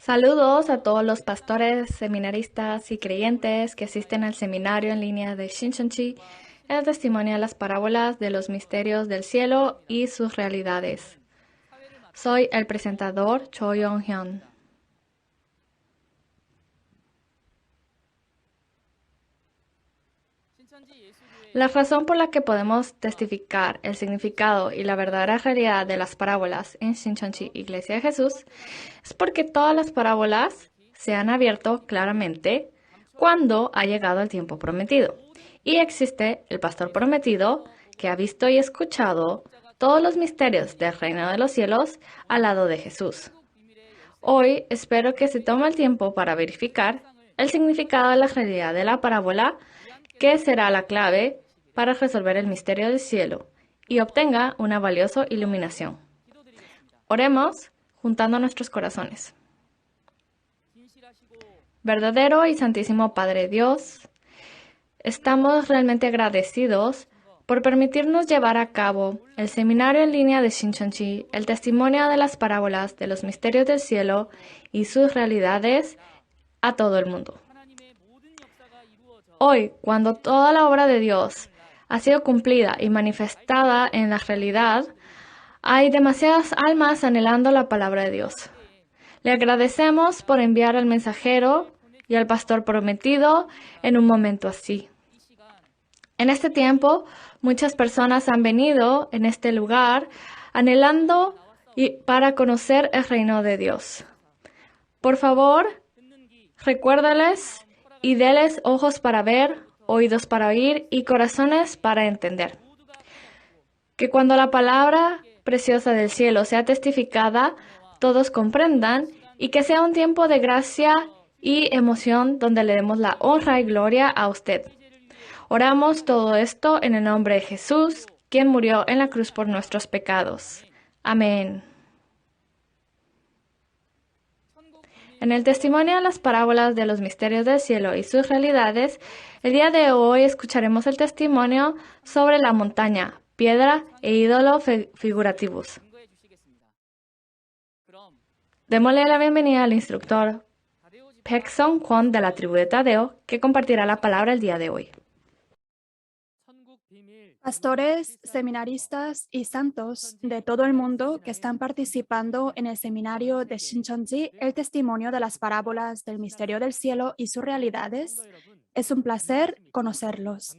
Saludos a todos los pastores, seminaristas y creyentes que asisten al seminario en línea de Shincheonji, el testimonio de las parábolas de los misterios del cielo y sus realidades. Soy el presentador Cho Yong-hyun. La razón por la que podemos testificar el significado y la verdadera realidad de las parábolas en Shincheonji Iglesia de Jesús es porque todas las parábolas se han abierto claramente cuando ha llegado el tiempo prometido. Y existe el pastor prometido que ha visto y escuchado todos los misterios del reino de los cielos al lado de Jesús. Hoy espero que se tome el tiempo para verificar el significado de la realidad de la parábola, que será la clave para resolver el misterio del cielo y obtenga una valiosa iluminación. Oremos juntando nuestros corazones. Verdadero y Santísimo Padre Dios, estamos realmente agradecidos por permitirnos llevar a cabo el seminario en línea de Shincheonji, el testimonio de las parábolas de los misterios del cielo y sus realidades a todo el mundo. Hoy, cuando toda la obra de Dios ha sido cumplida y manifestada en la realidad, hay demasiadas almas anhelando la palabra de Dios. Le agradecemos por enviar al mensajero y al pastor prometido en un momento así. En este tiempo, muchas personas han venido en este lugar anhelando para conocer el reino de Dios. Por favor, recuérdales y déles ojos para ver, oídos para oír y corazones para entender. Que cuando la palabra preciosa del cielo sea testificada, todos comprendan y que sea un tiempo de gracia y emoción donde le demos la honra y gloria a usted. Oramos todo esto en el nombre de Jesús, quien murió en la cruz por nuestros pecados. Amén. En el testimonio de las parábolas de los misterios del cielo y sus realidades, el día de hoy escucharemos el testimonio sobre la montaña, piedra e ídolo figurativos. Démosle la bienvenida al instructor Baek-sung Kwon de la tribu de Tadeo, que compartirá la palabra el día de hoy. Pastores, seminaristas y santos de todo el mundo que están participando en el seminario de Shincheonji, el testimonio de las parábolas del misterio del cielo y sus realidades, es un placer conocerlos.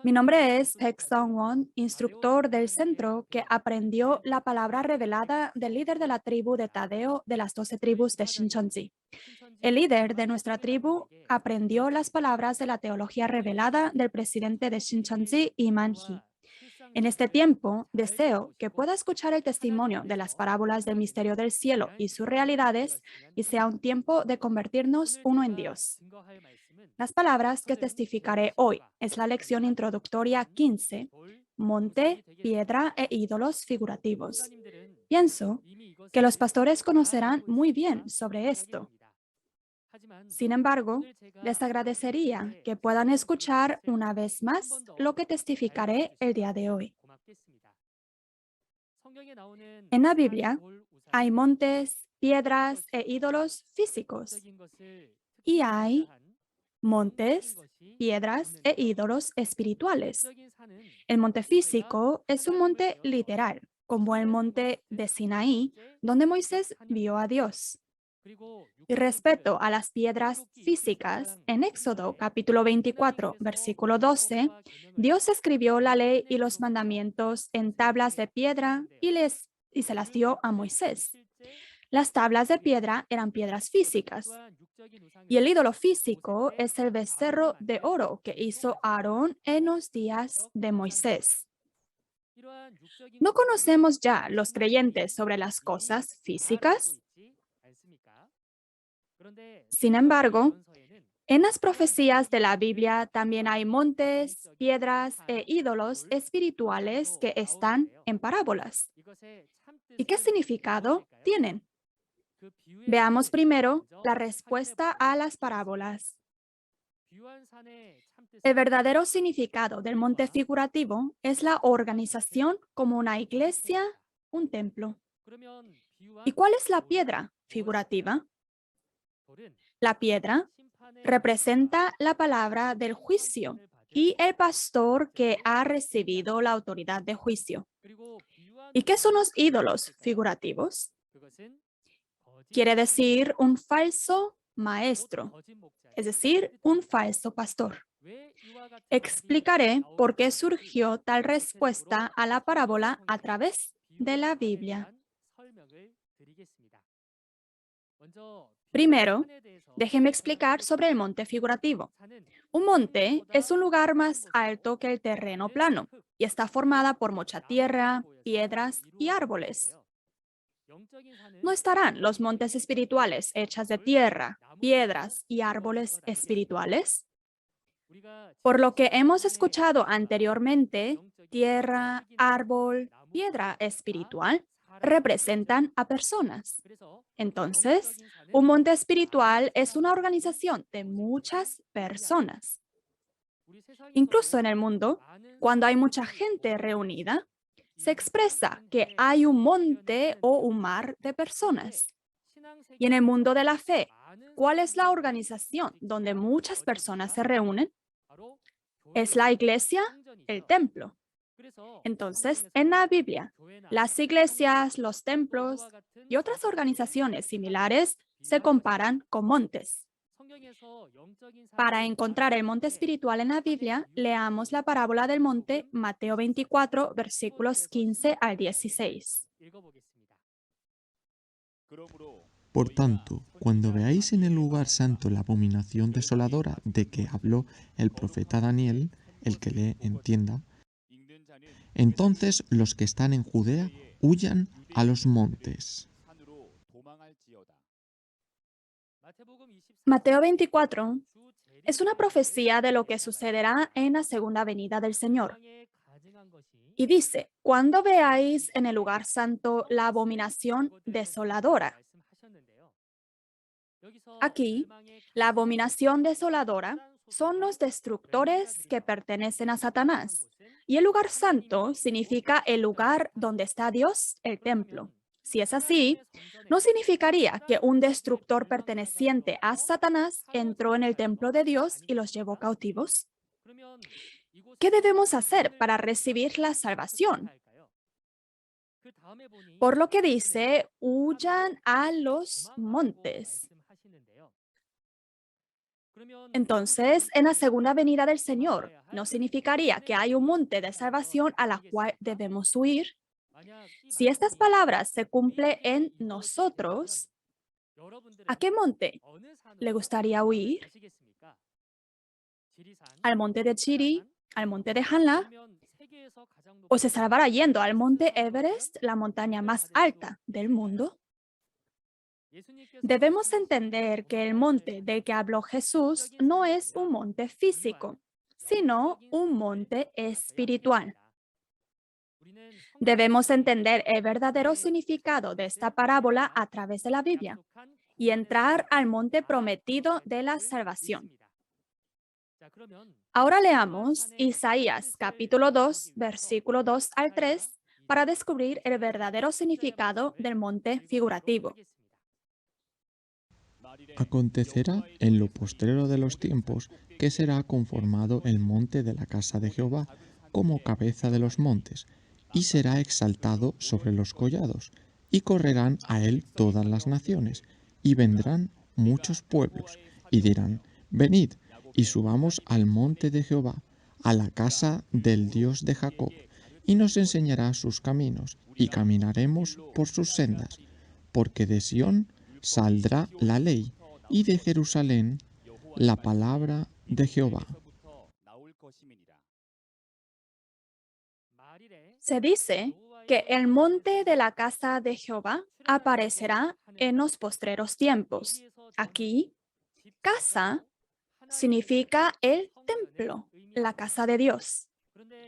Mi nombre es Baek-sung Won, instructor del centro que aprendió la palabra revelada del líder de la tribu de Tadeo de las 12 tribus de Shincheonji. El líder de nuestra tribu aprendió las palabras de la teología revelada del presidente de Shincheonji, Lee Man-hee. En este tiempo, deseo que pueda escuchar el testimonio de las parábolas del misterio del cielo y sus realidades y sea un tiempo de convertirnos uno en Dios. Las palabras que testificaré hoy es la lección introductoria 15, monte, piedra e ídolos figurativos. Pienso que los pastores conocerán muy bien sobre esto. Sin embargo, les agradecería que puedan escuchar una vez más lo que testificaré el día de hoy. En la Biblia hay montes, piedras e ídolos físicos y hay montes, piedras e ídolos espirituales. El monte físico es un monte literal, como el monte de Sinaí, donde Moisés vio a Dios. Y respecto a las piedras físicas, en Éxodo capítulo 24, versículo 12, Dios escribió la ley y los mandamientos en tablas de piedra y se las dio a Moisés. Las tablas de piedra eran piedras físicas. Y el ídolo físico es el becerro de oro que hizo Aarón en los días de Moisés. ¿No conocemos ya los creyentes sobre las cosas físicas? Sin embargo, en las profecías de la Biblia también hay montes, piedras e ídolos espirituales que están en parábolas. ¿Y qué significado tienen? Veamos primero la respuesta a las parábolas. El verdadero significado del monte figurativo es la organización como una iglesia, un templo. ¿Y cuál es la piedra figurativa? La piedra representa la palabra del juicio y el pastor que ha recibido la autoridad de juicio. ¿Y qué son los ídolos figurativos? Quiere decir un falso maestro, es decir, un falso pastor. Explicaré por qué surgió tal respuesta a la parábola a través de la Biblia. Primero, déjenme explicar sobre el monte figurativo. Un monte es un lugar más alto que el terreno plano y está formada por mucha tierra, piedras y árboles. No estarán los montes espirituales hechas de tierra, piedras y árboles espirituales. Por lo que hemos escuchado anteriormente, tierra, árbol, piedra espiritual representan a personas. Entonces, un monte espiritual es una organización de muchas personas. Incluso en el mundo, cuando hay mucha gente reunida, se expresa que hay un monte o un mar de personas. Y en el mundo de la fe, ¿cuál es la organización donde muchas personas se reúnen? Es la iglesia, el templo. Entonces, en la Biblia, las iglesias, los templos y otras organizaciones similares se comparan con montes. Para encontrar el monte espiritual en la Biblia, leamos la parábola del monte Mateo 24, versículos 15 al 16. Por tanto, cuando veáis en el lugar santo la abominación desoladora de que habló el profeta Daniel, el que le entienda, entonces los que están en Judea huyan a los montes. Mateo 24 es una profecía de lo que sucederá en la segunda venida del Señor. Y dice, cuando veáis en el lugar santo la abominación desoladora. Aquí, la abominación desoladora son los destructores que pertenecen a Satanás. Y el lugar santo significa el lugar donde está Dios, el templo. Si es así, no significaría que un destructor perteneciente a Satanás entró en el templo de Dios y los llevó cautivos. ¿Qué debemos hacer para recibir la salvación? Por lo que dice, huyan a los montes. Entonces, en la segunda venida del Señor, ¿no significaría que hay un monte de salvación a la cual debemos huir? Si estas palabras se cumplen en nosotros, ¿a qué monte le gustaría huir? ¿Al monte de Chiri? ¿Al monte de Hanla? ¿O se salvará yendo al monte Everest, la montaña más alta del mundo? Debemos entender que el monte del que habló Jesús no es un monte físico, sino un monte espiritual. Debemos entender el verdadero significado de esta parábola a través de la Biblia y entrar al monte prometido de la salvación. Ahora leamos Isaías capítulo 2, versículo 2 al 3 para descubrir el verdadero significado del monte figurativo. Acontecerá en lo postrero de los tiempos que será conformado el monte de la casa de Jehová como cabeza de los montes, y será exaltado sobre los collados, y correrán a él todas las naciones, y vendrán muchos pueblos, y dirán, venid, y subamos al monte de Jehová, a la casa del Dios de Jacob, y nos enseñará sus caminos, y caminaremos por sus sendas, porque de Sión saldrá la ley, y de Jerusalén la palabra de Jehová. Se dice que el monte de la casa de Jehová aparecerá en los postreros tiempos. Aquí, casa significa el templo, la casa de Dios.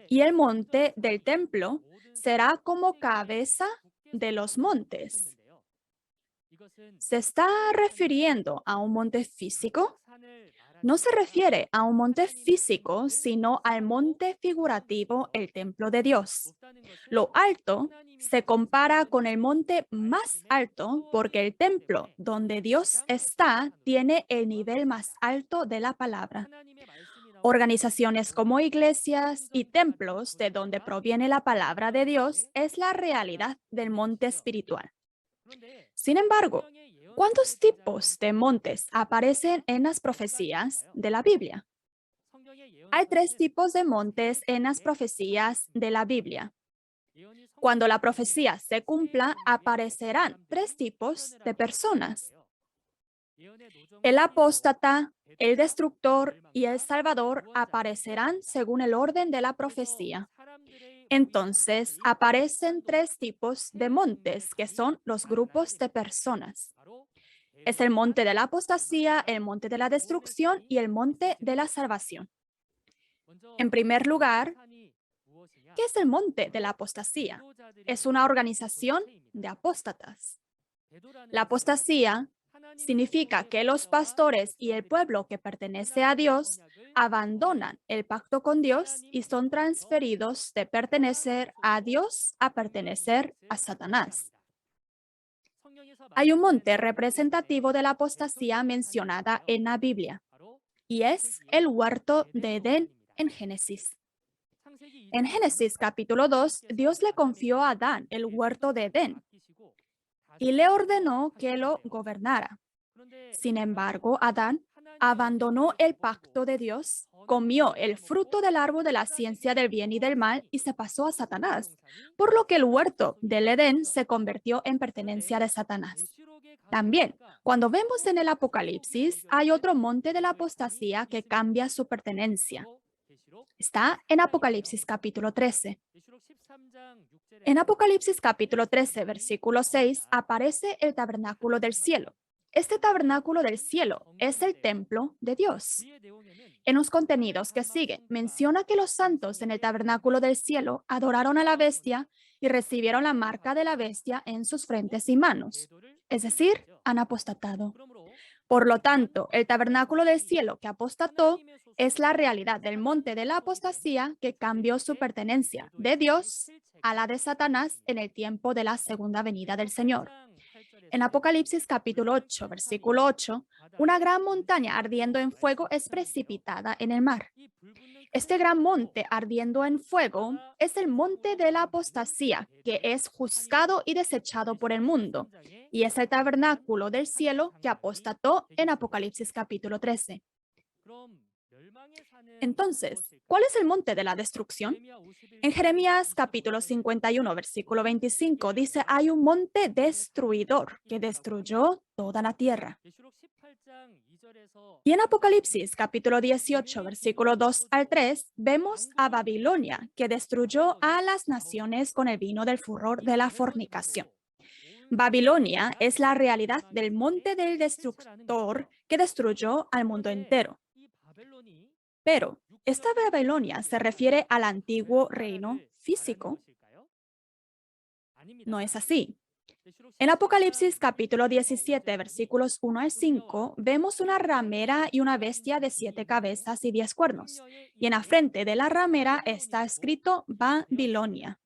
Y el monte del templo será como cabeza de los montes. ¿Se está refiriendo a un monte físico? no se refiere a un monte físico, sino al monte figurativo, el templo de Dios. Lo alto se compara con el monte más alto porque el templo donde Dios está tiene el nivel más alto de la palabra. Organizaciones como iglesias y templos de donde proviene la palabra de Dios es la realidad del monte espiritual. Sin embargo, ¿cuántos tipos de montes aparecen en las profecías de la Biblia? Hay 3 tipos de montes en las profecías de la Biblia. Cuando la profecía se cumpla, aparecerán 3 tipos de personas: el apóstata, el destructor y el salvador aparecerán según el orden de la profecía. Entonces, aparecen 3 tipos de montes, que son los grupos de personas. Es el monte de la apostasía, el monte de la destrucción y el monte de la salvación. En primer lugar, ¿qué es el monte de la apostasía? Es una organización de apóstatas. La apostasía significa que los pastores y el pueblo que pertenece a Dios abandonan el pacto con Dios y son transferidos de pertenecer a Dios a pertenecer a Satanás. Hay un monte representativo de la apostasía mencionada en la Biblia, y es el huerto de Edén en Génesis. En Génesis capítulo 2, Dios le confió a Adán el huerto de Edén y le ordenó que lo gobernara. Sin embargo, Adán abandonó el pacto de Dios, comió el fruto del árbol de la ciencia del bien y del mal y se pasó a Satanás, por lo que el huerto del Edén se convirtió en pertenencia de Satanás. También, cuando vemos en el Apocalipsis, hay otro monte de la apostasía que cambia su pertenencia. Está en Apocalipsis capítulo 13. En Apocalipsis capítulo 13, versículo 6, aparece el tabernáculo del cielo. Este tabernáculo del cielo es el templo de Dios. En los contenidos que siguen, menciona que los santos en el tabernáculo del cielo adoraron a la bestia y recibieron la marca de la bestia en sus frentes y manos, es decir, han apostatado. Por lo tanto, el tabernáculo del cielo que apostató es la realidad del monte de la apostasía que cambió su pertenencia de Dios a la de Satanás en el tiempo de la segunda venida del Señor. En Apocalipsis capítulo 8, versículo 8, una gran montaña ardiendo en fuego es precipitada en el mar. Este gran monte ardiendo en fuego es el monte de la apostasía, que es juzgado y desechado por el mundo, y es el tabernáculo del cielo que apostató en Apocalipsis capítulo 13. Entonces, ¿cuál es el monte de la destrucción? En Jeremías capítulo 51, versículo 25, dice, hay un monte destruidor que destruyó toda la tierra. Y en Apocalipsis capítulo 18, versículo 2 al 3, vemos a Babilonia, que destruyó a las naciones con el vino del furor de la fornicación. Babilonia es la realidad del monte del destructor que destruyó al mundo entero. Pero, ¿esta Babilonia se refiere al antiguo reino físico? No es así. En Apocalipsis capítulo 17, versículos 1 al 5, vemos una ramera y una bestia de 7 cabezas y 10 cuernos. Y en la frente de la ramera está escrito Babilonia.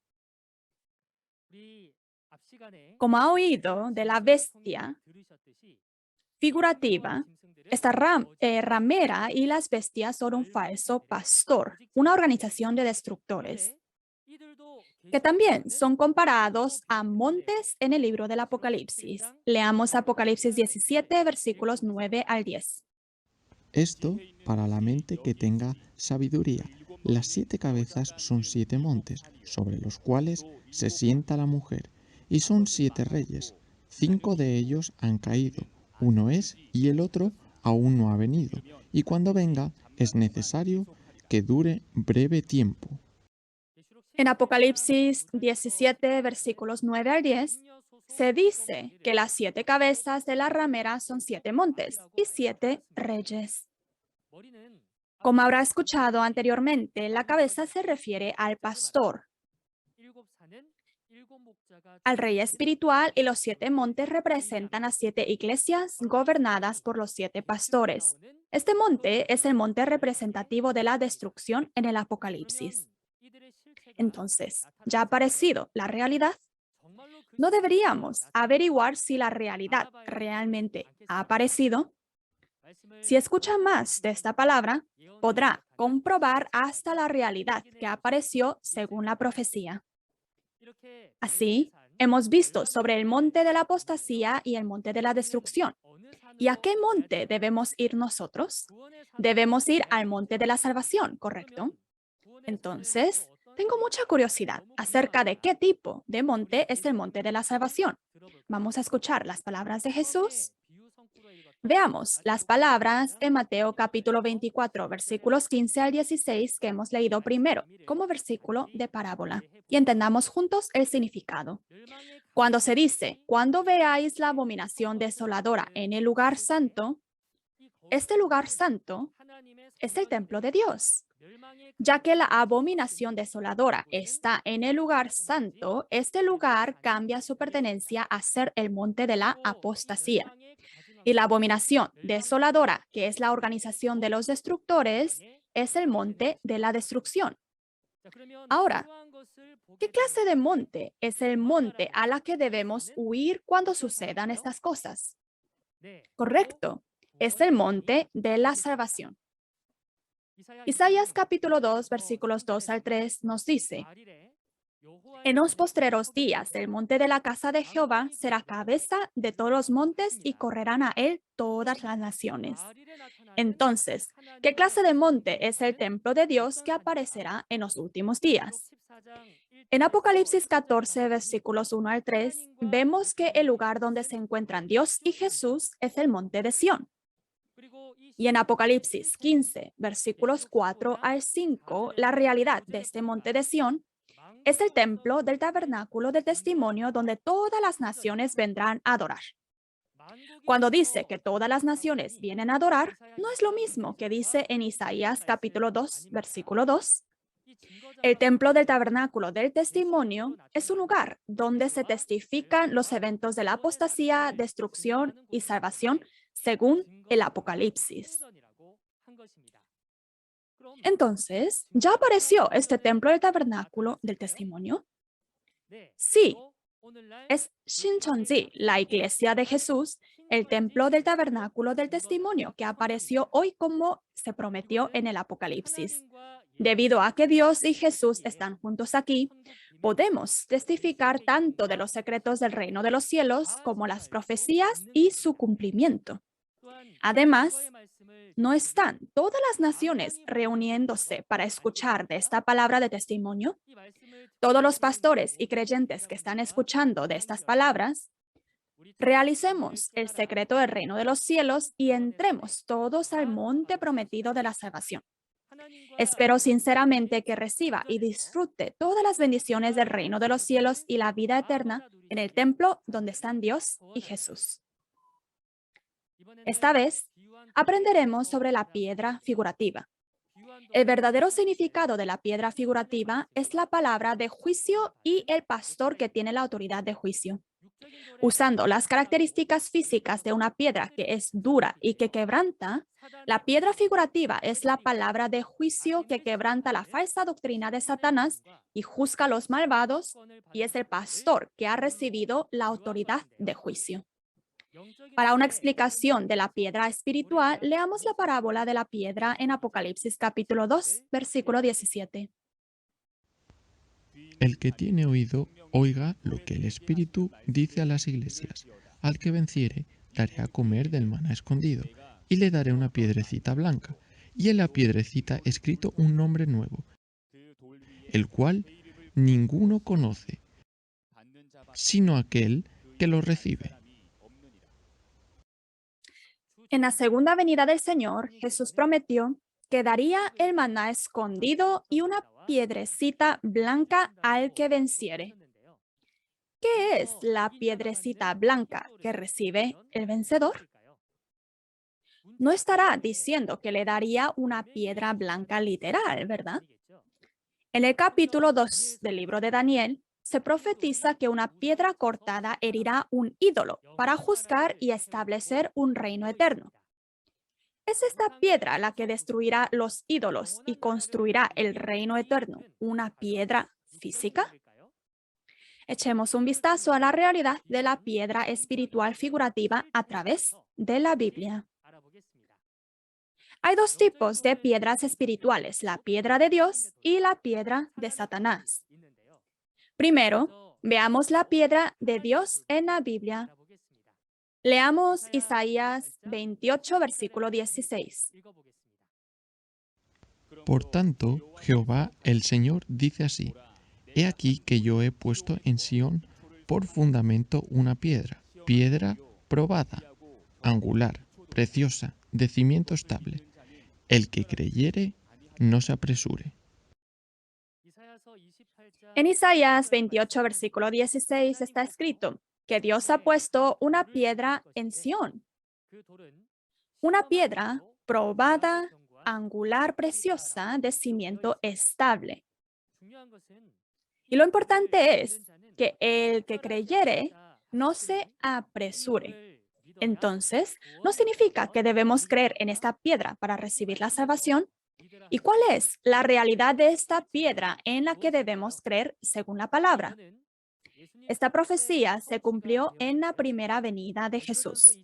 Como ha oído de la bestia figurativa, esta ramera y las bestias son un falso pastor, una organización de destructores, que también son comparados a montes en el libro del Apocalipsis. Leamos Apocalipsis 17, versículos 9 al 10. Esto para la mente que tenga sabiduría. Las 7 cabezas son 7 montes, sobre los cuales se sienta la mujer, y son 7 reyes. 5 de ellos han caído, uno es y el otro aún no ha venido, y cuando venga es necesario que dure breve tiempo. En Apocalipsis 17, versículos 9 al 10, se dice que las 7 cabezas de la ramera son 7 montes y 7 reyes. Como habrá escuchado anteriormente, la cabeza se refiere al pastor, al rey espiritual, y los 7 montes representan a 7 iglesias gobernadas por los 7 pastores. Este monte es el monte representativo de la destrucción en el Apocalipsis. Entonces, ¿ya ha aparecido la realidad? ¿No deberíamos averiguar si la realidad realmente ha aparecido? Si escucha más de esta palabra, podrá comprobar hasta la realidad que apareció según la profecía. Así, hemos visto sobre el monte de la apostasía y el monte de la destrucción. ¿Y a qué monte debemos ir nosotros? Debemos ir al monte de la salvación, ¿correcto? Entonces, tengo mucha curiosidad acerca de qué tipo de monte es el monte de la salvación. Vamos a escuchar las palabras de Jesús. Veamos las palabras en Mateo capítulo 24, versículos 15 al 16 que hemos leído primero como versículo de parábola y entendamos juntos el significado. Cuando se dice, cuando veáis la abominación desoladora en el lugar santo, este lugar santo es el templo de Dios. Ya que la abominación desoladora está en el lugar santo, este lugar cambia su pertenencia a ser el monte de la apostasía. Y la abominación desoladora, que es la organización de los destructores, es el monte de la destrucción. Ahora, ¿qué clase de monte es el monte a la que debemos huir cuando sucedan estas cosas? Correcto, es el monte de la salvación. Isaías capítulo 2, versículos 2 al 3 nos dice, en los postreros días, el monte de la casa de Jehová será cabeza de todos los montes y correrán a él todas las naciones. Entonces, ¿qué clase de monte es el templo de Dios que aparecerá en los últimos días? En Apocalipsis 14, versículos 1 al 3, vemos que el lugar donde se encuentran Dios y Jesús es el monte de Sión. Y en Apocalipsis 15, versículos 4 al 5, la realidad de este monte de Sión es el templo del tabernáculo del testimonio donde todas las naciones vendrán a adorar. Cuando dice que todas las naciones vienen a adorar, no es lo mismo que dice en Isaías capítulo 2, versículo 2. El templo del tabernáculo del testimonio es un lugar donde se testifican los eventos de la apostasía, destrucción y salvación según el Apocalipsis. Entonces, ¿ya apareció este templo del tabernáculo del testimonio? Sí, es Shincheonji, la iglesia de Jesús, el templo del tabernáculo del testimonio que apareció hoy como se prometió en el Apocalipsis. Debido a que Dios y Jesús están juntos aquí, podemos testificar tanto de los secretos del reino de los cielos como las profecías y su cumplimiento. Además, ¿no están todas las naciones reuniéndose para escuchar de esta palabra de testimonio? Todos los pastores y creyentes que están escuchando de estas palabras, realicemos el secreto del reino de los cielos y entremos todos al monte prometido de la salvación. Espero sinceramente que reciba y disfrute todas las bendiciones del reino de los cielos y la vida eterna en el templo donde están Dios y Jesús. Esta vez, aprenderemos sobre la piedra figurativa. El verdadero significado de la piedra figurativa es la palabra de juicio y el pastor que tiene la autoridad de juicio. Usando las características físicas de una piedra que es dura y que quebranta, la piedra figurativa es la palabra de juicio que quebranta la falsa doctrina de Satanás y juzga a los malvados, y es el pastor que ha recibido la autoridad de juicio. Para una explicación de la piedra espiritual, leamos la parábola de la piedra en Apocalipsis capítulo 2, versículo 17. El que tiene oído, oiga lo que el Espíritu dice a las iglesias. Al que venciere, daré a comer del maná escondido, y le daré una piedrecita blanca, y en la piedrecita escrito un nombre nuevo, el cual ninguno conoce, sino aquel que lo recibe. En la segunda venida del Señor, Jesús prometió que daría el maná escondido y una piedrecita blanca al que venciere. ¿Qué es la piedrecita blanca que recibe el vencedor? No estará diciendo que le daría una piedra blanca literal, ¿verdad? En el capítulo 2 del libro de Daniel, se profetiza que una piedra cortada herirá un ídolo para juzgar y establecer un reino eterno. ¿Es esta piedra la que destruirá los ídolos y construirá el reino eterno una piedra física? Echemos un vistazo a la realidad de la piedra espiritual figurativa a través de la Biblia. Hay dos tipos de piedras espirituales, la piedra de Dios y la piedra de Satanás. Primero, veamos la piedra de Dios en la Biblia. Leamos Isaías 28, versículo 16. Por tanto, Jehová el Señor dice así: He aquí que yo he puesto en Sión por fundamento una piedra, piedra probada, angular, preciosa, de cimiento estable. El que creyere, no se apresure. En Isaías 28, versículo 16 está escrito que Dios ha puesto una piedra en Sión, una piedra probada, angular, preciosa, de cimiento estable. Y lo importante es que el que creyere no se apresure. Entonces, no significa que debemos creer en esta piedra para recibir la salvación. ¿Y cuál es la realidad de esta piedra en la que debemos creer según la palabra? Esta profecía se cumplió en la primera venida de Jesús.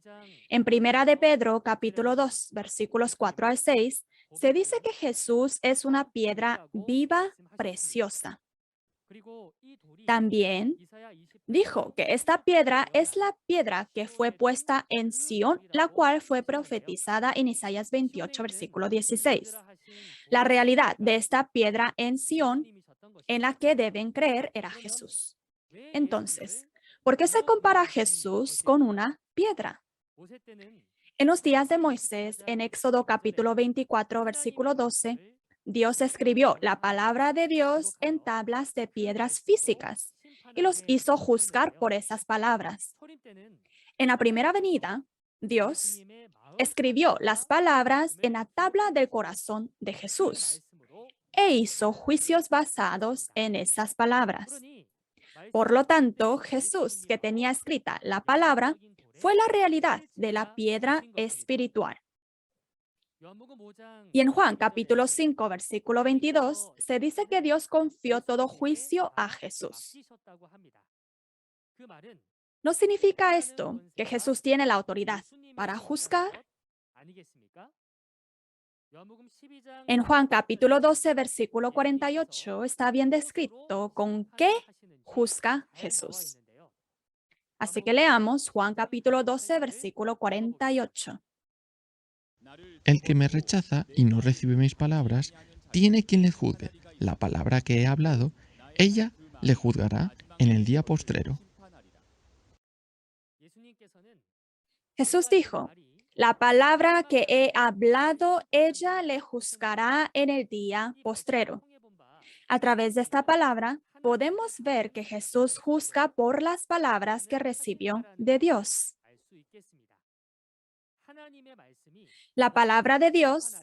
En Primera de Pedro, capítulo 2, versículos 4 al 6, se dice que Jesús es una piedra viva, preciosa. También dijo que esta piedra es la piedra que fue puesta en Sión, la cual fue profetizada en Isaías 28, versículo 16. La realidad de esta piedra en Sión, en la que deben creer, era Jesús. Entonces, ¿por qué se compara a Jesús con una piedra? En los días de Moisés, en Éxodo capítulo 24, versículo 12, Dios escribió la palabra de Dios en tablas de piedras físicas y los hizo juzgar por esas palabras. En la primera venida, Dios escribió las palabras en la tabla del corazón de Jesús e hizo juicios basados en esas palabras. Por lo tanto, Jesús, que tenía escrita la palabra, fue la realidad de la piedra espiritual. Y en Juan capítulo 5, versículo 22, se dice que Dios confió todo juicio a Jesús. ¿No significa esto que Jesús tiene la autoridad para juzgar? En Juan capítulo 12, versículo 48, está bien descrito con qué juzga Jesús. Así que leamos Juan capítulo 12, versículo 48. El que me rechaza y no recibe mis palabras, tiene quien le juzgue. La palabra que he hablado, ella le juzgará en el día postrero. Jesús dijo, la palabra que he hablado, ella le juzgará en el día postrero. A través de esta palabra, podemos ver que Jesús juzga por las palabras que recibió de Dios. La palabra de Dios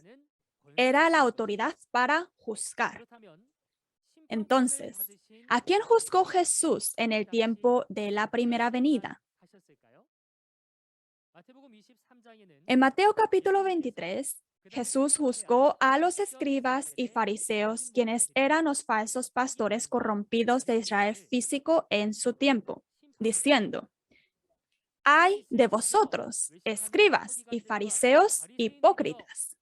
era la autoridad para juzgar. Entonces, ¿a quién juzgó Jesús en el tiempo de la primera venida? En Mateo capítulo 23, Jesús juzgó a los escribas y fariseos, quienes eran los falsos pastores corrompidos de Israel físico en su tiempo, diciendo, ¡ay de vosotros, escribas y fariseos hipócritas!,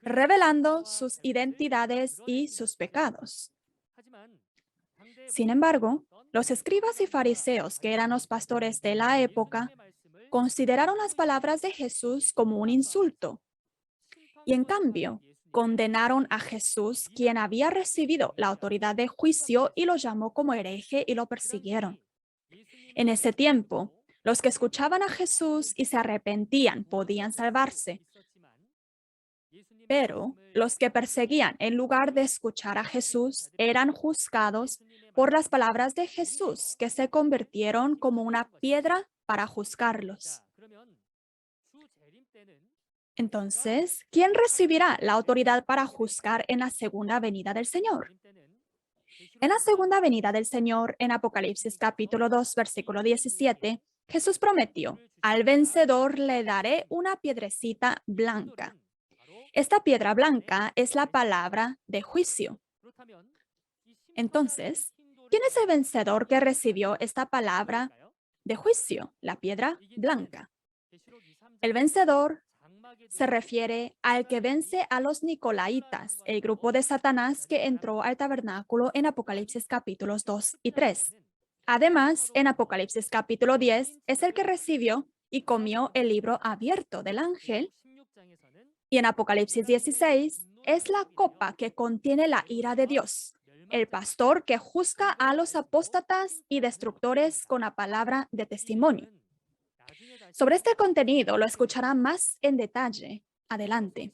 revelando sus identidades y sus pecados. Sin embargo, los escribas y fariseos, que eran los pastores de la época, consideraron las palabras de Jesús como un insulto y, en cambio, condenaron a Jesús, quien había recibido la autoridad de juicio, y lo llamó como hereje y lo persiguieron. En ese tiempo, los que escuchaban a Jesús y se arrepentían podían salvarse, pero los que perseguían en lugar de escuchar a Jesús eran juzgados por las palabras de Jesús, que se convirtieron como una piedra para juzgarlos. Entonces, ¿quién recibirá la autoridad para juzgar en la segunda venida del Señor? En la segunda venida del Señor, en Apocalipsis capítulo 2, versículo 17, Jesús prometió, al vencedor le daré una piedrecita blanca. Esta piedra blanca es la palabra de juicio. Entonces, ¿quién es el vencedor que recibió esta palabra de juicio, la piedra blanca? El vencedor se refiere al que vence a los Nicolaitas, el grupo de Satanás que entró al tabernáculo en Apocalipsis capítulos 2 y 3. Además, en Apocalipsis capítulo 10 es el que recibió y comió el libro abierto del ángel. Y en Apocalipsis 16 es la copa que contiene la ira de Dios, el pastor que juzga a los apóstatas y destructores con la palabra de testimonio. Sobre este contenido lo escuchará más en detalle adelante.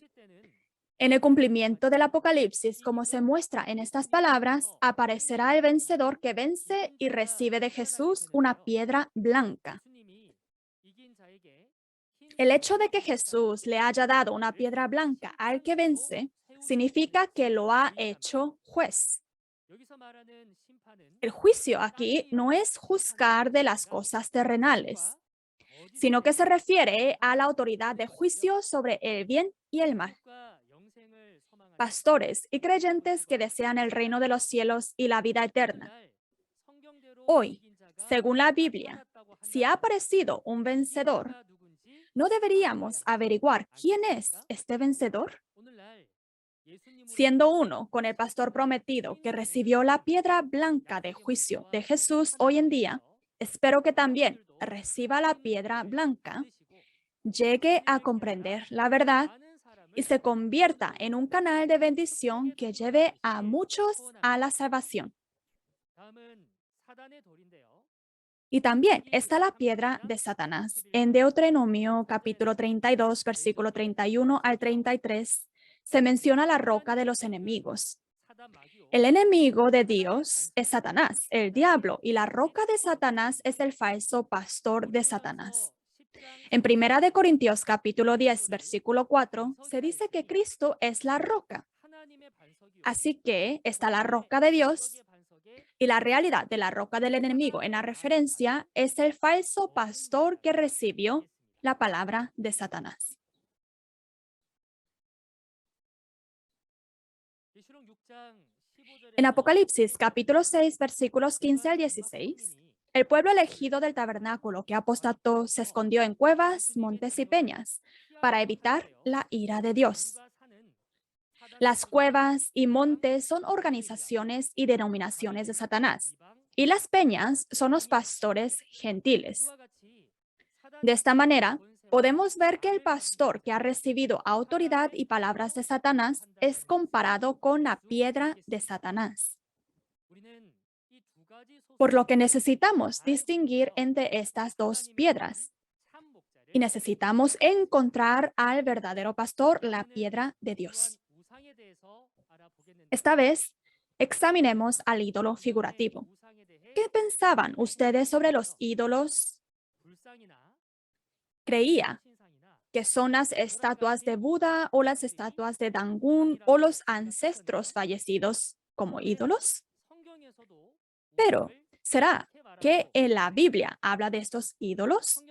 En el cumplimiento del Apocalipsis, como se muestra en estas palabras, aparecerá el vencedor que vence y recibe de Jesús una piedra blanca. El hecho de que Jesús le haya dado una piedra blanca al que vence significa que lo ha hecho juez. El juicio aquí no es juzgar de las cosas terrenales, sino que se refiere a la autoridad de juicio sobre el bien y el mal. Pastores y creyentes que desean el reino de los cielos y la vida eterna. Hoy, según la Biblia, si ha aparecido un vencedor, ¿no deberíamos averiguar quién es este vencedor? Siendo uno con el pastor prometido que recibió la piedra blanca de juicio de Jesús hoy en día, espero que también reciba la piedra blanca, llegue a comprender la verdad y se convierta en un canal de bendición que lleve a muchos a la salvación. Y también está la piedra de Satanás. En Deuteronomio capítulo 32, versículo 31 al 33, se menciona la roca de los enemigos. El enemigo de Dios es Satanás, el diablo, y la roca de Satanás es el falso pastor de Satanás. En 1 Corintios capítulo 10, versículo 4, se dice que Cristo es la roca. Así que está la roca de Dios y la realidad de la roca del enemigo en la referencia es el falso pastor que recibió la palabra de Satanás. En Apocalipsis capítulo 6, versículos 15 al 16, el pueblo elegido del tabernáculo que apostató se escondió en cuevas, montes y peñas para evitar la ira de Dios. Las cuevas y montes son organizaciones y denominaciones de Satanás, y las peñas son los pastores gentiles. De esta manera, podemos ver que el pastor que ha recibido autoridad y palabras de Satanás es comparado con la piedra de Satanás. Por lo que necesitamos distinguir entre estas dos piedras. Y necesitamos encontrar al verdadero pastor, la piedra de Dios. Esta vez, examinemos al ídolo figurativo. ¿Qué pensaban ustedes sobre los ídolos? ¿Creía que son las estatuas de Buda o las estatuas de Dangun o los ancestros fallecidos como ídolos? Pero, ¿será que en la Biblia habla de estos ídolos?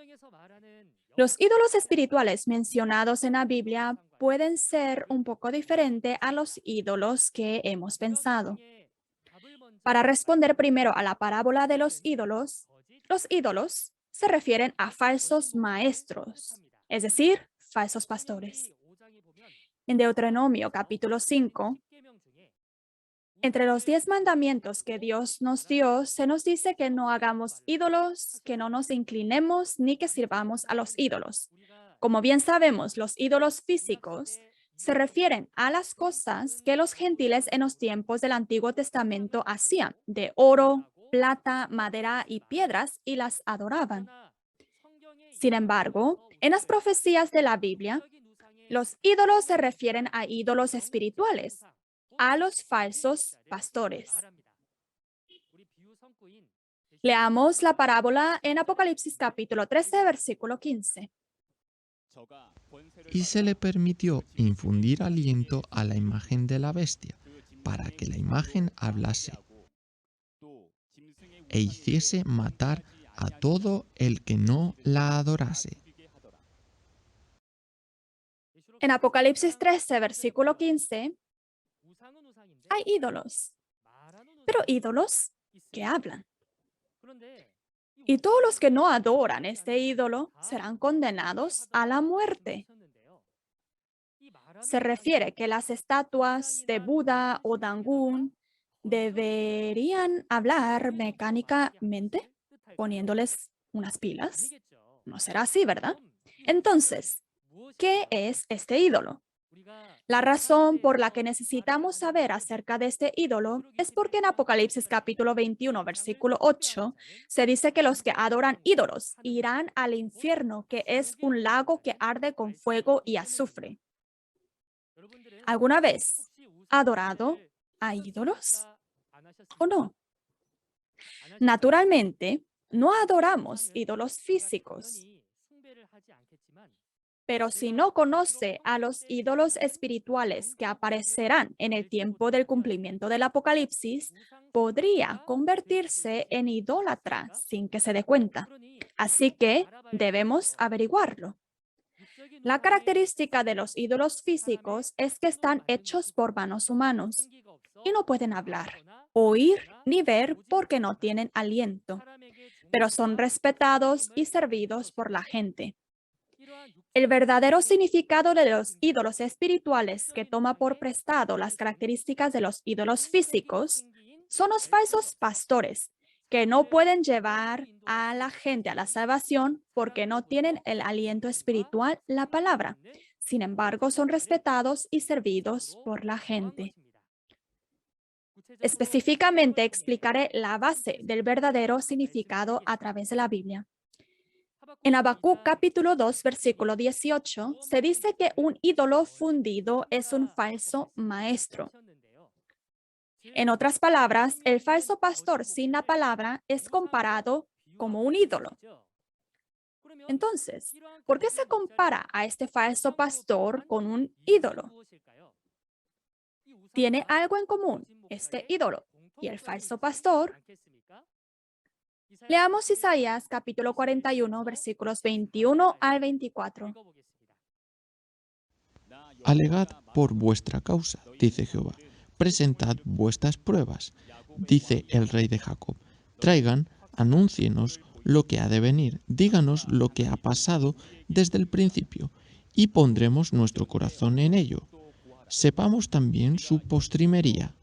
Los ídolos espirituales mencionados en la Biblia pueden ser un poco diferentes a los ídolos que hemos pensado. Para responder primero a la parábola de los ídolos se refieren a falsos maestros, es decir, falsos pastores. En Deuteronomio capítulo 5, entre los 10 mandamientos que Dios nos dio, se nos dice que no hagamos ídolos, que no nos inclinemos ni que sirvamos a los ídolos. Como bien sabemos, los ídolos físicos se refieren a las cosas que los gentiles en los tiempos del Antiguo Testamento hacían de oro, plata, madera y piedras y las adoraban. Sin embargo, en las profecías de la Biblia, los ídolos se refieren a ídolos espirituales, a los falsos pastores. Leamos la parábola en Apocalipsis capítulo 13, versículo 15. Y se le permitió infundir aliento a la imagen de la bestia, para que la imagen hablase e hiciese matar a todo el que no la adorase. En Apocalipsis 13, versículo 15, hay ídolos, pero ídolos que hablan. Y todos los que no adoran este ídolo serán condenados a la muerte. Se refiere que las estatuas de Buda o Dangun deberían hablar mecánicamente, poniéndoles unas pilas. No será así, ¿verdad? Entonces, ¿qué es este ídolo? La razón por la que necesitamos saber acerca de este ídolo es porque en Apocalipsis capítulo 21, versículo 8, se dice que los que adoran ídolos irán al infierno, que es un lago que arde con fuego y azufre. ¿Alguna vez ha adorado a ídolos o no? Naturalmente, no adoramos ídolos físicos. Pero si no conoce a los ídolos espirituales que aparecerán en el tiempo del cumplimiento del Apocalipsis, podría convertirse en idólatra sin que se dé cuenta. Así que debemos averiguarlo. La característica de los ídolos físicos es que están hechos por manos humanos y no pueden hablar, oír ni ver porque no tienen aliento, pero son respetados y servidos por la gente. El verdadero significado de los ídolos espirituales, que toma por prestado las características de los ídolos físicos, son los falsos pastores, que no pueden llevar a la gente a la salvación porque no tienen el aliento espiritual, la palabra. Sin embargo, son respetados y servidos por la gente. Específicamente explicaré la base del verdadero significado a través de la Biblia. En Habacuc capítulo 2, versículo 18, se dice que un ídolo fundido es un falso maestro. En otras palabras, el falso pastor sin la palabra es comparado como un ídolo. Entonces, ¿por qué se compara a este falso pastor con un ídolo? ¿Tiene algo en común este ídolo y el falso pastor? Leamos Isaías capítulo 41, versículos 21 al 24. Alegad por vuestra causa, dice Jehová. Presentad vuestras pruebas, dice el rey de Jacob. Traigan, anúncienos lo que ha de venir, díganos lo que ha pasado desde el principio, y pondremos nuestro corazón en ello. Sepamos también su postrimería,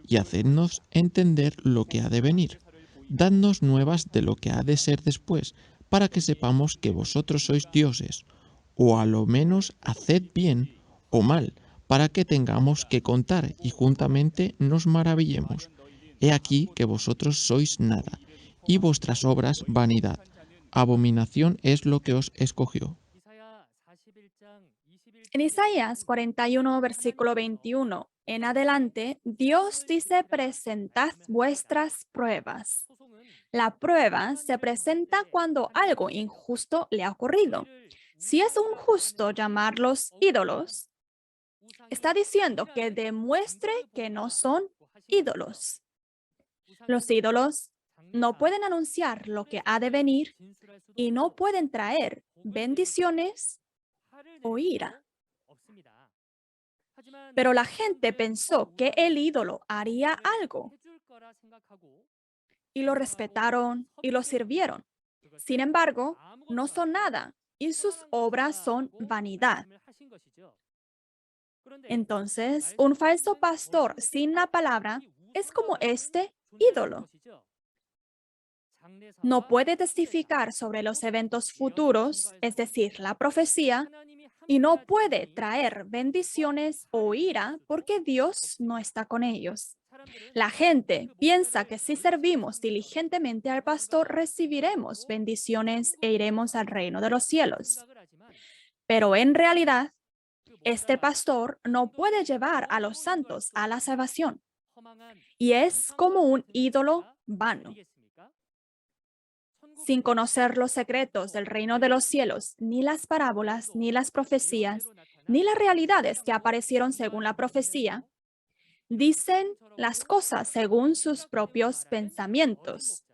y hacednos entender lo que ha de venir. Dadnos nuevas de lo que ha de ser después, para que sepamos que vosotros sois dioses, o a lo menos haced bien o mal, para que tengamos que contar y juntamente nos maravillemos. He aquí que vosotros sois nada, y vuestras obras vanidad. Abominación es lo que os escogió. En Isaías 41, versículo 21 en adelante, Dios dice: presentad vuestras pruebas. La prueba se presenta cuando algo injusto le ha ocurrido. Si es injusto llamarlos ídolos, está diciendo que demuestre que no son ídolos. Los ídolos no pueden anunciar lo que ha de venir y no pueden traer bendiciones o ira. Pero la gente pensó que el ídolo haría algo y lo respetaron y lo sirvieron. Sin embargo, no son nada y sus obras son vanidad. Entonces, un falso pastor sin la palabra es como este ídolo. No puede testificar sobre los eventos futuros, es decir, la profecía, y no puede traer bendiciones o ira porque Dios no está con ellos. La gente piensa que si servimos diligentemente al pastor, recibiremos bendiciones e iremos al reino de los cielos. Pero en realidad, este pastor no puede llevar a los santos a la salvación y es como un ídolo vano. Sin conocer los secretos del reino de los cielos, ni las parábolas, ni las profecías, ni las realidades que aparecieron según la profecía, dicen las cosas según sus propios pensamientos.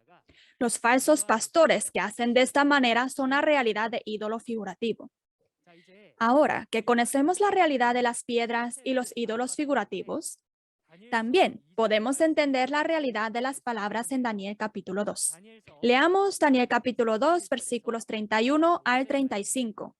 Los falsos pastores que hacen de esta manera son la realidad de ídolo figurativo. Ahora que conocemos la realidad de las piedras y los ídolos figurativos, también podemos entender la realidad de las palabras en Daniel capítulo 2. Leamos Daniel capítulo 2, versículos 31 al 35.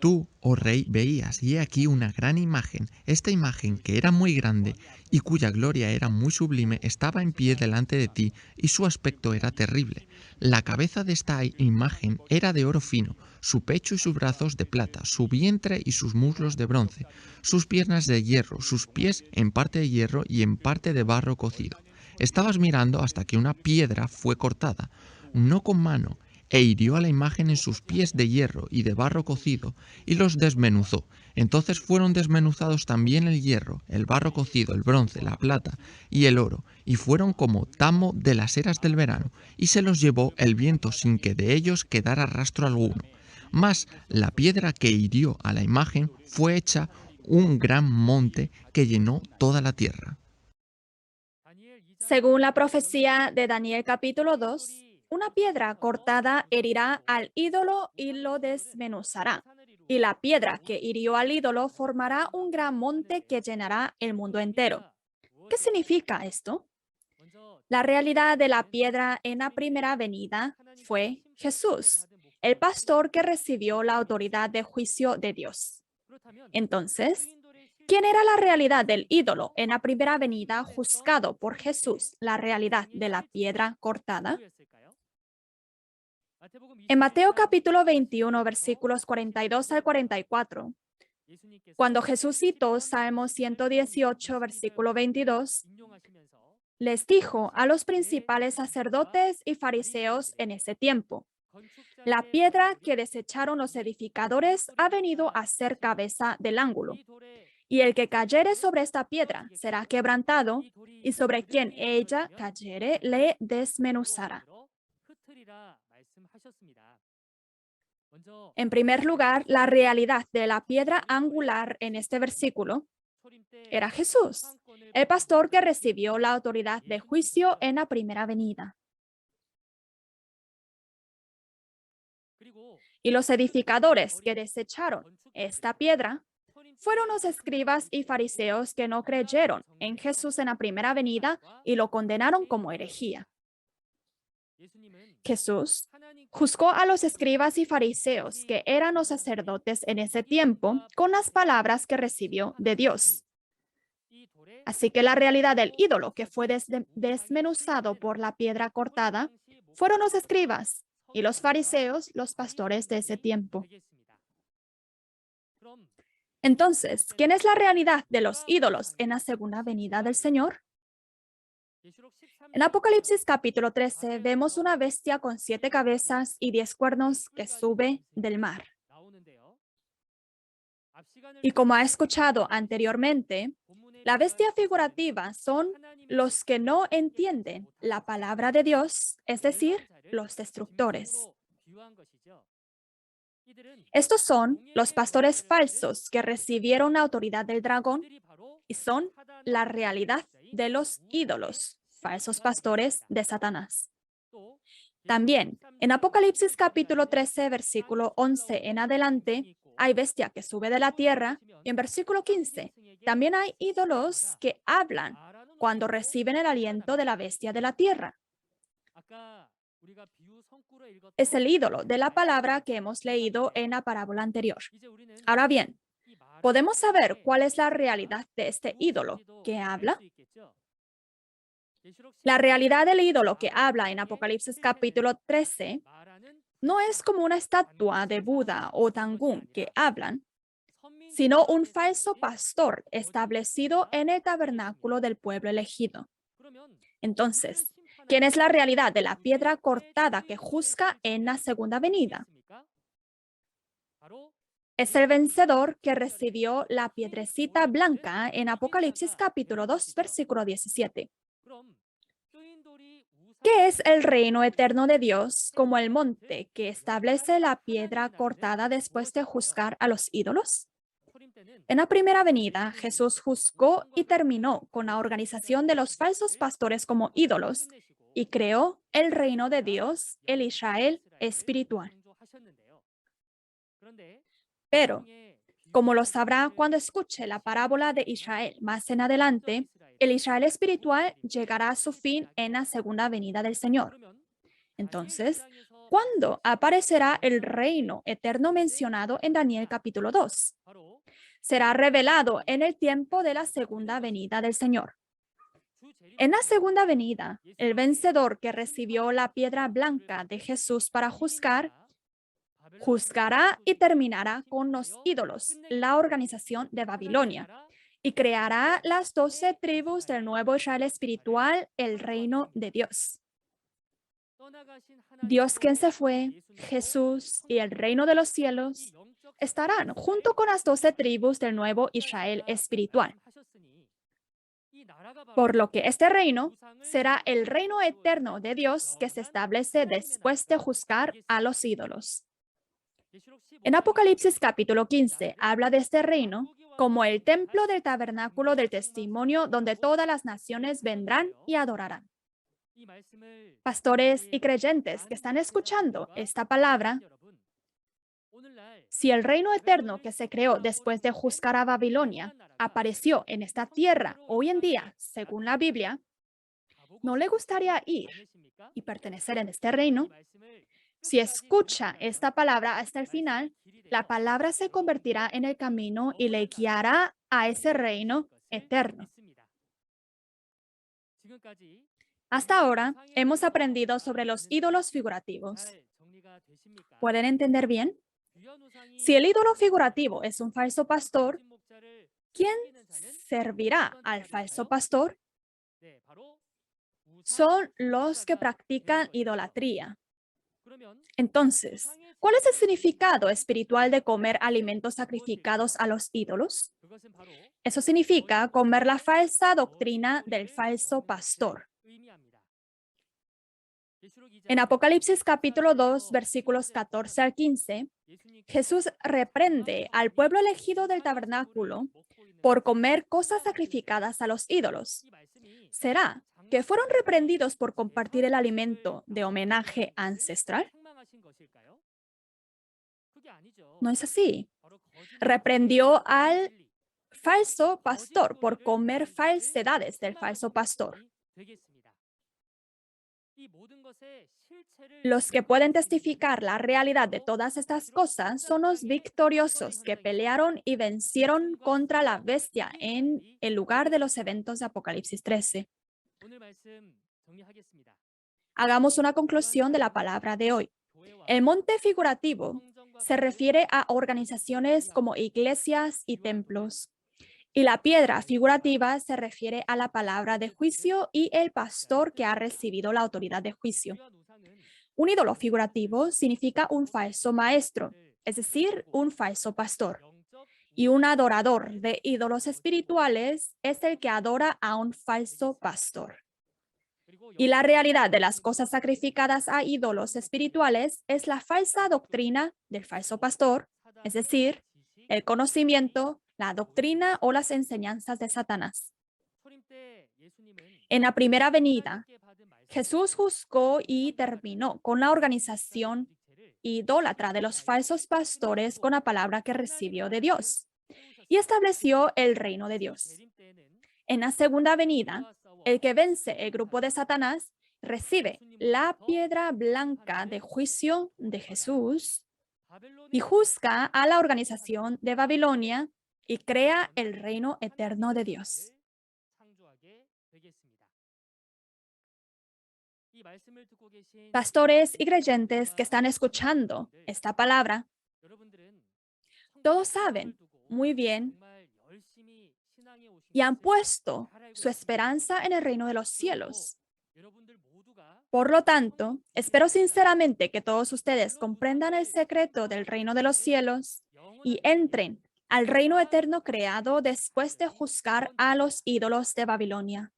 Tú, oh rey, veías, y he aquí una gran imagen. Esta imagen, que era muy grande y cuya gloria era muy sublime, estaba en pie delante de ti, y su aspecto era terrible. La cabeza de esta imagen era de oro fino, su pecho y sus brazos de plata, su vientre y sus muslos de bronce, sus piernas de hierro, sus pies en parte de hierro y en parte de barro cocido. Estabas mirando hasta que una piedra fue cortada, no con mano, e hirió a la imagen en sus pies de hierro y de barro cocido, y los desmenuzó. Entonces fueron desmenuzados también el hierro, el barro cocido, el bronce, la plata y el oro, y fueron como tamo de las eras del verano, y se los llevó el viento sin que de ellos quedara rastro alguno. Mas la piedra que hirió a la imagen fue hecha un gran monte que llenó toda la tierra. Según la profecía de Daniel capítulo 2, una piedra cortada herirá al ídolo y lo desmenuzará. Y la piedra que hirió al ídolo formará un gran monte que llenará el mundo entero. ¿Qué significa esto? La realidad de la piedra en la primera venida fue Jesús, el pastor que recibió la autoridad de juicio de Dios. Entonces, ¿quién era la realidad del ídolo en la primera venida juzgado por Jesús, la realidad de la piedra cortada? En Mateo capítulo 21, versículos 42 al 44, cuando Jesús citó Salmo 118, versículo 22, les dijo a los principales sacerdotes y fariseos en ese tiempo: la piedra que desecharon los edificadores ha venido a ser cabeza del ángulo. Y el que cayere sobre esta piedra será quebrantado, y sobre quien ella cayere le desmenuzará. En primer lugar, la realidad de la piedra angular en este versículo era Jesús, el pastor que recibió la autoridad de juicio en la primera venida. Y los edificadores que desecharon esta piedra fueron los escribas y fariseos que no creyeron en Jesús en la primera venida y lo condenaron como herejía. Jesús juzgó a los escribas y fariseos, que eran los sacerdotes en ese tiempo, con las palabras que recibió de Dios. Así que la realidad del ídolo que fue desmenuzado por la piedra cortada fueron los escribas y los fariseos, los pastores de ese tiempo. Entonces, ¿quién es la realidad de los ídolos en la segunda venida del Señor? En Apocalipsis capítulo 13 vemos una bestia con 7 cabezas y 10 cuernos que sube del mar. Y como ha escuchado anteriormente, la bestia figurativa son los que no entienden la palabra de Dios, es decir, los destructores. Estos son los pastores falsos que recibieron la autoridad del dragón y son la realidad de los ídolos, falsos pastores de Satanás. También en Apocalipsis capítulo 13, versículo 11 en adelante, hay bestia que sube de la tierra, y en versículo 15 también hay ídolos que hablan cuando reciben el aliento de la bestia de la tierra. Es el ídolo de la palabra que hemos leído en la parábola anterior. Ahora bien, ¿podemos saber cuál es la realidad de este ídolo que habla? La realidad del ídolo que habla en Apocalipsis capítulo 13 no es como una estatua de Buda o Tangún que hablan, sino un falso pastor establecido en el tabernáculo del pueblo elegido. Entonces, ¿quién es la realidad de la piedra cortada que juzga en la segunda venida? Es el vencedor que recibió la piedrecita blanca en Apocalipsis capítulo 2, versículo 17. ¿Qué es el reino eterno de Dios como el monte que establece la piedra cortada después de juzgar a los ídolos? En la primera venida, Jesús juzgó y terminó con la organización de los falsos pastores como ídolos y creó el reino de Dios, el Israel espiritual. Pero, como lo sabrá cuando escuche la parábola de Israel más en adelante, el Israel espiritual llegará a su fin en la segunda venida del Señor. Entonces, ¿cuándo aparecerá el reino eterno mencionado en Daniel capítulo 2? Será revelado en el tiempo de la segunda venida del Señor. En la segunda venida, el vencedor que recibió la piedra blanca de Jesús para juzgar, juzgará y terminará con los ídolos, la organización de Babilonia, y creará las 12 tribus del nuevo Israel espiritual, el reino de Dios. Dios quien se fue, Jesús y el reino de los cielos estarán junto con las 12 tribus del nuevo Israel espiritual. Por lo que este reino será el reino eterno de Dios que se establece después de juzgar a los ídolos. En Apocalipsis capítulo 15 habla de este reino como el templo del tabernáculo del testimonio donde todas las naciones vendrán y adorarán. Pastores y creyentes que están escuchando esta palabra, si el reino eterno que se creó después de juzgar a Babilonia apareció en esta tierra hoy en día, según la Biblia, ¿no le gustaría ir y pertenecer en este reino? Si escucha esta palabra hasta el final, la palabra se convertirá en el camino y le guiará a ese reino eterno. Hasta ahora hemos aprendido sobre los ídolos figurativos. ¿Pueden entender bien? Si el ídolo figurativo es un falso pastor, ¿quién servirá al falso pastor? Son los que practican idolatría. Entonces, ¿cuál es el significado espiritual de comer alimentos sacrificados a los ídolos? Eso significa comer la falsa doctrina del falso pastor. En Apocalipsis capítulo 2, versículos 14 al 15, Jesús reprende al pueblo elegido del tabernáculo por comer cosas sacrificadas a los ídolos. ¿Será que fueron reprendidos por compartir el alimento de homenaje ancestral? No es así. Reprendió al falso pastor por comer falsedades del falso pastor. Los que pueden testificar la realidad de todas estas cosas son los victoriosos que pelearon y vencieron contra la bestia en el lugar de los eventos de Apocalipsis 13. Hagamos una conclusión de la palabra de hoy. El monte figurativo se refiere a organizaciones como iglesias y templos. Y la piedra figurativa se refiere a la palabra de juicio y el pastor que ha recibido la autoridad de juicio. Un ídolo figurativo significa un falso maestro, es decir, un falso pastor. Y un adorador de ídolos espirituales es el que adora a un falso pastor. Y la realidad de las cosas sacrificadas a ídolos espirituales es la falsa doctrina del falso pastor, es decir, el conocimiento, la doctrina o las enseñanzas de Satanás. En la primera venida, Jesús juzgó y terminó con la organización idólatra de los falsos pastores con la palabra que recibió de Dios y estableció el reino de Dios. En la segunda venida, el que vence el grupo de Satanás recibe la piedra blanca de juicio de Jesús y juzga a la organización de Babilonia y crea el reino eterno de Dios. Pastores y creyentes que están escuchando esta palabra, todos saben muy bien y han puesto su esperanza en el reino de los cielos. Por lo tanto, espero sinceramente que todos ustedes comprendan el secreto del reino de los cielos y entren al reino eterno creado después de juzgar a los ídolos de Babilonia.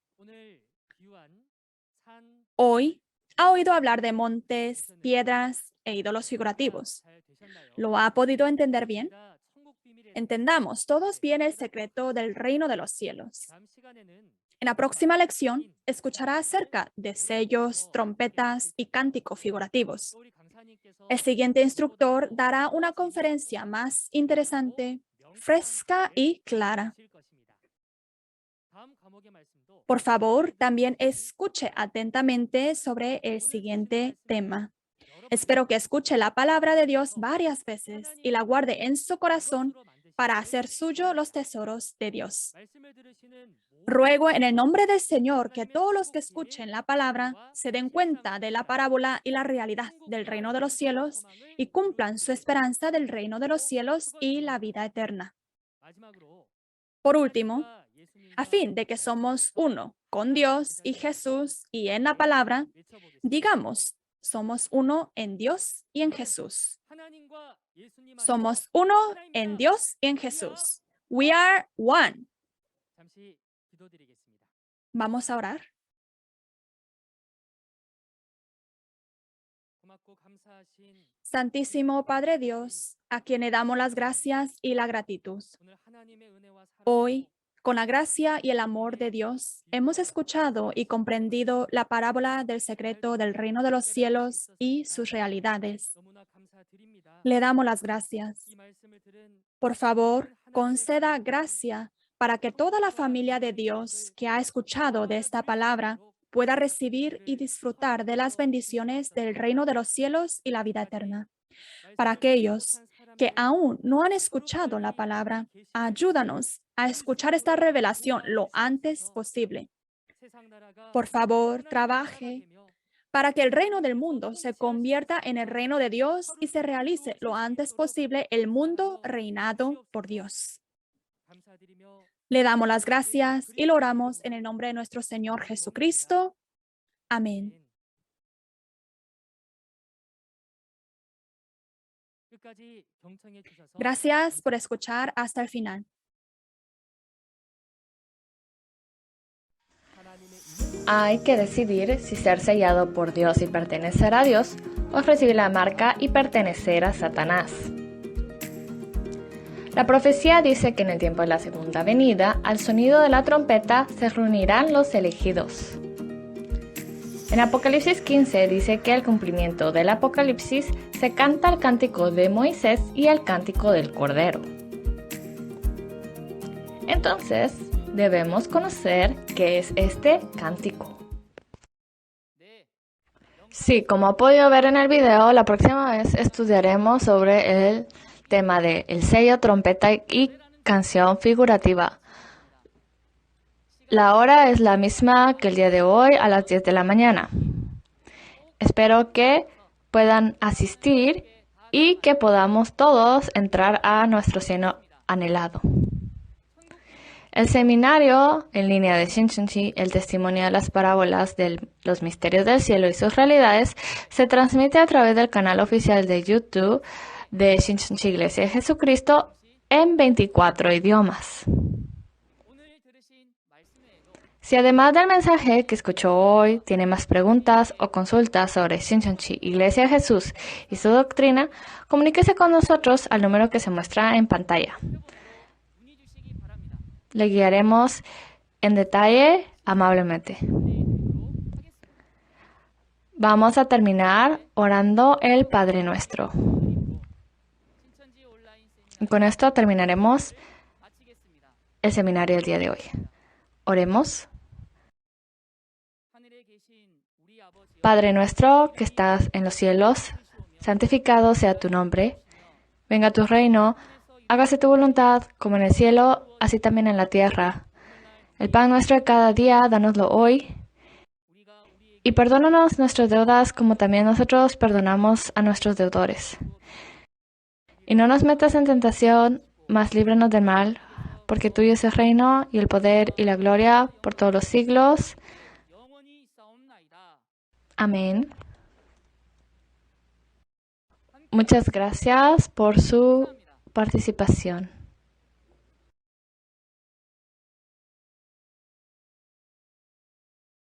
Hoy ha oído hablar de montes, piedras e ídolos figurativos. ¿Lo ha podido entender bien? entendamos todos bien el secreto del reino de los cielos. En la próxima lección, escuchará acerca de sellos, trompetas y cánticos figurativos. El siguiente instructor dará una conferencia más interesante, fresca y clara. Por favor, también escuche atentamente sobre el siguiente tema. Espero que escuche la palabra de Dios varias veces y la guarde en su corazón para hacer suyo los tesoros de Dios. Ruego en el nombre del Señor que todos los que escuchen la palabra se den cuenta de la parábola y la realidad del reino de los cielos y cumplan su esperanza del reino de los cielos y la vida eterna. Por último, a fin de que somos uno con Dios y Jesús y en la palabra, digamos, somos uno en Dios y en Jesús. Somos uno en Dios y en Jesús. We are one. Vamos a orar. Santísimo Padre Dios, a quien le damos las gracias y la gratitud. Hoy, con la gracia y el amor de Dios, hemos escuchado y comprendido la parábola del secreto del reino de los cielos y sus realidades. Le damos las gracias. Por favor, conceda gracia para que toda la familia de Dios que ha escuchado de esta palabra pueda recibir y disfrutar de las bendiciones del reino de los cielos y la vida eterna. Para aquellos que aún no han escuchado la palabra, ayúdanos a escuchar esta revelación lo antes posible. Por favor, trabaje para que el reino del mundo se convierta en el reino de Dios y se realice lo antes posible el mundo reinado por Dios. Le damos las gracias y lo oramos en el nombre de nuestro Señor Jesucristo. Amén. Gracias por escuchar hasta el final. Hay que decidir si ser sellado por Dios y pertenecer a Dios o recibir la marca y pertenecer a Satanás. La profecía dice que en el tiempo de la segunda venida, al sonido de la trompeta, se reunirán los elegidos. En Apocalipsis 15 dice que al cumplimiento del Apocalipsis se canta el cántico de Moisés y el cántico del Cordero. Entonces, debemos conocer qué es este cántico. Sí, como ha podido ver en el video, la próxima vez estudiaremos sobre el tema de el sello, trompeta y canción figurativa. La hora es la misma que el día de hoy a las 10 de la mañana. Espero que puedan asistir y que podamos todos entrar a nuestro cielo anhelado. El seminario en línea de Shincheonji, el testimonio de las parábolas de los misterios del cielo y sus realidades, se transmite a través del canal oficial de YouTube de Shincheonji Iglesia de Jesucristo en 24 idiomas. Si además del mensaje que escuchó hoy tiene más preguntas o consultas sobre Shincheonji Iglesia de Jesús y su doctrina, comuníquese con nosotros al número que se muestra en pantalla. Le guiaremos en detalle amablemente. Vamos a terminar orando el Padre Nuestro. Y con esto terminaremos el seminario del día de hoy. Oremos. Padre nuestro que estás en los cielos, santificado sea tu nombre. Venga tu reino, hágase tu voluntad, como en el cielo, así también en la tierra. El pan nuestro de cada día, dánoslo hoy. Y perdónanos nuestras deudas, como también nosotros perdonamos a nuestros deudores. Y no nos metas en tentación, mas líbranos del mal, porque tuyo es el reino, y el poder, y la gloria, por todos los siglos. Amén. Muchas gracias por su participación.